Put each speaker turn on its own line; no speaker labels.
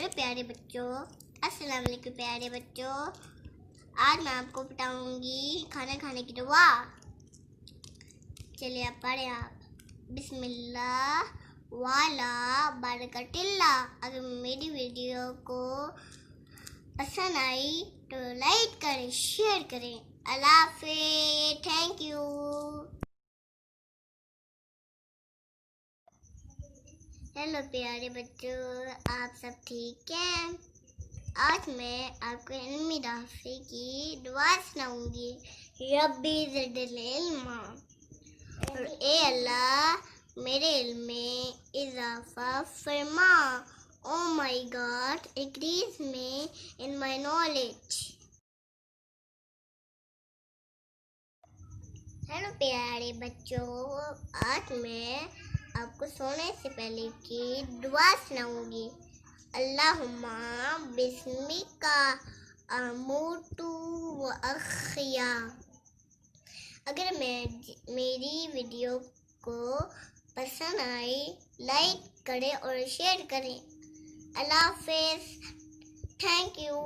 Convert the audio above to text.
Hello प्यारे बच्चों, अस्सलाम वालेकुम प्यारे बच्चों। आज मैं आपको बताऊंगी खाना खाने की दुआ। चलिए आप पढ़े बिस्मिल्लाह वाला बरकतिल्ला। अगर मेरी वीडियो को पसंद आई तो लाइक करें, शेयर करें। अल्लाह हाफ़िज़, थैंक यू। हेलो प्यारे बच्चों, आप सब ठीक हैं? आज मैं आपको इल्मी दाफ़ी की दुआ सुनाऊंगी। रब्बी ज़िदनी इल्मा, और ए अल्लाह मेरे इल्म में इजाफा फरमा। Oh my God, increase me in my knowledge. Hello प्यारे बच्चों, आज मैं आपको सोने से पहले की दुआ सुनाऊंगी। अल्लाहुम्मा बिस्मिका अमूतु व अख्या। अगर मेरी वीडियो को पसंद आई लाइक करें और शेयर करें। अल्लाह हाफ़िज़, थैंक यू।